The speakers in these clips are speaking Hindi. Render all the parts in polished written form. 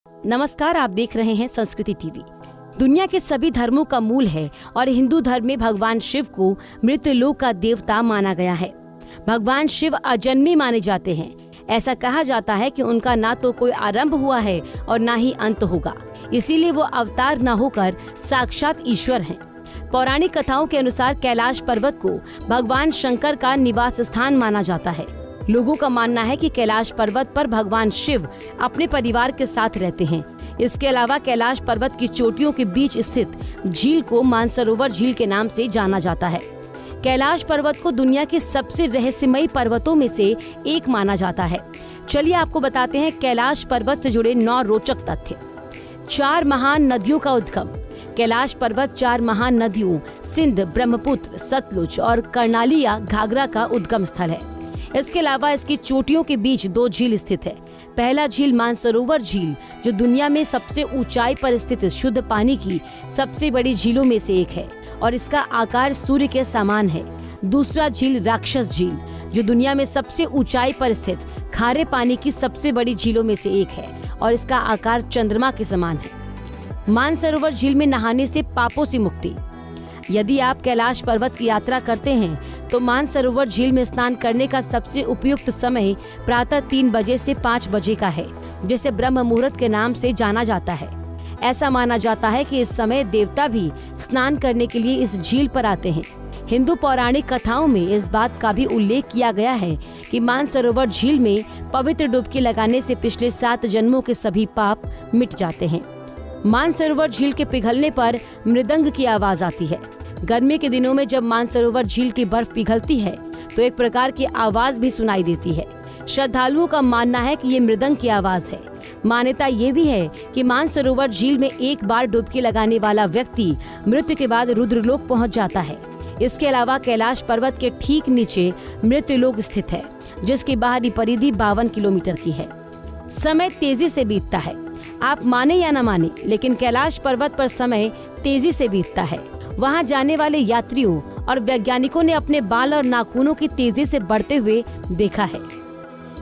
नमस्कार, आप देख रहे हैं संस्कृति टीवी। दुनिया के सभी धर्मों का मूल है और हिंदू धर्म में भगवान शिव को मृत्युलोक का देवता माना गया है। भगवान शिव अजन्मे माने जाते हैं। ऐसा कहा जाता है कि उनका ना तो कोई आरंभ हुआ है और ना ही अंत होगा, इसीलिए वो अवतार न होकर साक्षात ईश्वर हैं। पौराणिक कथाओं के अनुसार कैलाश पर्वत को भगवान शंकर का निवास स्थान माना जाता है। लोगों का मानना है कि कैलाश पर्वत पर भगवान शिव अपने परिवार के साथ रहते हैं। इसके अलावा कैलाश पर्वत की चोटियों के बीच स्थित झील को मानसरोवर झील के नाम से जाना जाता है। कैलाश पर्वत को दुनिया के सबसे रहस्यमयी पर्वतों में से एक माना जाता है। चलिए आपको बताते हैं कैलाश पर्वत से जुड़े 9 रोचक तथ्य। 4 महान नदियों का उद्गम। कैलाश पर्वत 4 महान नदियों सिंध, ब्रह्मपुत्र, सतलुज और कर्णालिया घाघरा का उद्गम स्थल है। इसके अलावा इसकी चोटियों के बीच 2 झील स्थित है। पहला झील मानसरोवर झील, जो दुनिया में सबसे ऊंचाई पर स्थित शुद्ध पानी की सबसे बड़ी झीलों में से एक है और इसका आकार सूर्य के समान है। दूसरा झील राक्षस झील, जो दुनिया में सबसे ऊंचाई पर स्थित खारे पानी की सबसे बड़ी झीलों में से एक है और इसका आकार चंद्रमा के समान है। मानसरोवर झील में नहाने से पापों से मुक्ति। यदि आप कैलाश पर्वत की यात्रा करते हैं तो मानसरोवर झील में स्नान करने का सबसे उपयुक्त समय प्रातः 3 बजे से 5 बजे का है, जिसे ब्रह्म मुहूर्त के नाम से जाना जाता है। ऐसा माना जाता है कि इस समय देवता भी स्नान करने के लिए इस झील पर आते हैं। हिंदू पौराणिक कथाओं में इस बात का भी उल्लेख किया गया है कि मानसरोवर झील में पवित्र डुबकी लगाने से पिछले 7 जन्मों के सभी पाप मिट जाते हैं। मानसरोवर झील के पिघलने पर मृदंग की आवाज आती है। गर्मी के दिनों में जब मानसरोवर झील की बर्फ पिघलती है तो एक प्रकार की आवाज भी सुनाई देती है। श्रद्धालुओं का मानना है कि ये मृदंग की आवाज है। मान्यता ये भी है कि मानसरोवर झील में एक बार डुबकी लगाने वाला व्यक्ति मृत्यु के बाद रुद्रलोक पहुंच जाता है। इसके अलावा कैलाश पर्वत के ठीक नीचे मृत्युलोक स्थित है, जिसकी बाहरी परिधि 52 किलोमीटर की है। समय तेजी से बीतता है। आप माने या न माने, लेकिन कैलाश पर्वत पर समय तेजी से बीतता है। वहां जाने वाले यात्रियों और वैज्ञानिकों ने अपने बाल और नाखूनों की तेजी से बढ़ते हुए देखा है,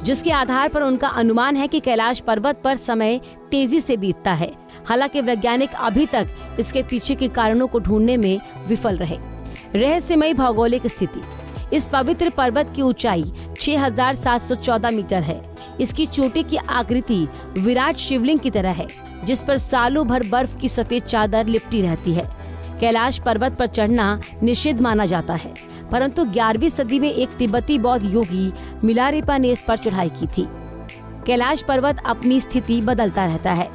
जिसके आधार पर उनका अनुमान है कि कैलाश पर्वत पर समय तेजी से बीतता है। हालांकि वैज्ञानिक अभी तक इसके पीछे के कारणों को ढूंढने में विफल रहे। रहस्यमयी भौगोलिक स्थिति। इस पवित्र पर्वत की ऊंचाई 6714 मीटर है। इसकी चोटी की आकृति विराट शिवलिंग की तरह है, जिस पर सालों भर बर्फ की सफेद चादर लिपटी रहती है। कैलाश पर्वत पर चढ़ना निषिद्ध माना जाता है, परंतु 11वीं सदी में एक तिब्बती बौद्ध योगी मिलारेपा ने इस पर चढ़ाई की थी। कैलाश पर्वत अपनी स्थिति बदलता रहता है।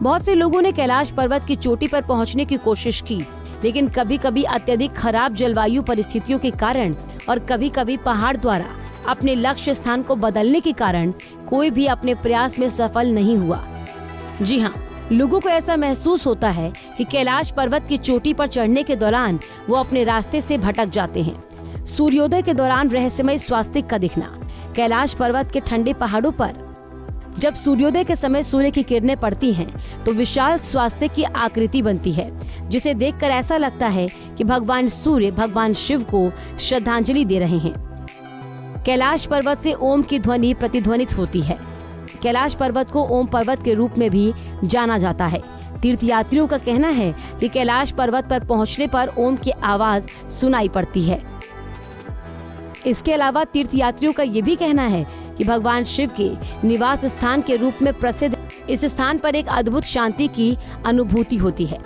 बहुत से लोगों ने कैलाश पर्वत की चोटी पर पहुंचने की कोशिश की, लेकिन कभी कभी अत्यधिक खराब जलवायु परिस्थितियों के कारण और कभी कभी पहाड़ द्वारा अपने लक्ष्य स्थान को बदलने के कारण कोई भी अपने प्रयास में सफल नहीं हुआ। जी हाँ, लोगों को ऐसा महसूस होता है कि कैलाश पर्वत की चोटी पर चढ़ने के दौरान वो अपने रास्ते से भटक जाते हैं। सूर्योदय के दौरान रहस्यमय स्वास्तिक का दिखना। कैलाश पर्वत के ठंडे पहाड़ों पर जब सूर्योदय के समय सूर्य की किरणें पड़ती हैं, तो विशाल स्वास्तिक की आकृति बनती है, जिसे देखकर ऐसा लगता है कि भगवान सूर्य भगवान शिव को श्रद्धांजलि दे रहे हैं। कैलाश पर्वत से ओम की ध्वनि प्रतिध्वनित होती है। कैलाश पर्वत को ओम पर्वत के रूप में भी जाना जाता है। तीर्थयात्रियों का कहना है कि कैलाश पर्वत पर पहुंचने पर ओम की आवाज सुनाई पड़ती है। इसके अलावा तीर्थयात्रियों का ये भी कहना है कि भगवान शिव के निवास स्थान के रूप में प्रसिद्ध इस स्थान पर एक अद्भुत शांति की अनुभूति होती है।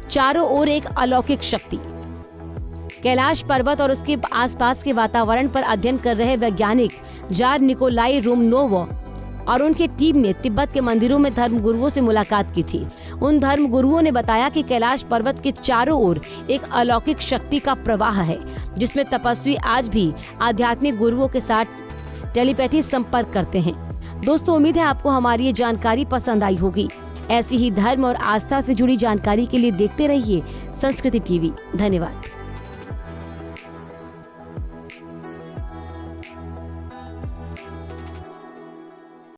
चारों ओर एक अलौकिक शक्ति। कैलाश पर्वत और उसके आसपास के वातावरण पर अध्ययन कर रहे वैज्ञानिक जार निकोलाई रोमनोव और उनकी टीम ने तिब्बत के मंदिरों में धर्म गुरुओं से मुलाकात की थी। उन धर्म गुरुओं ने बताया कि कैलाश पर्वत के चारों ओर एक अलौकिक शक्ति का प्रवाह है, जिसमें तपस्वी आज भी आध्यात्मिक गुरुओं के साथ टेलीपैथी संपर्क करते हैं। दोस्तों, उम्मीद है आपको हमारी ये जानकारी पसंद आई होगी। ऐसी ही धर्म और आस्था से जुड़ी जानकारी के लिए देखते रहिए संस्कृति टीवी। धन्यवाद।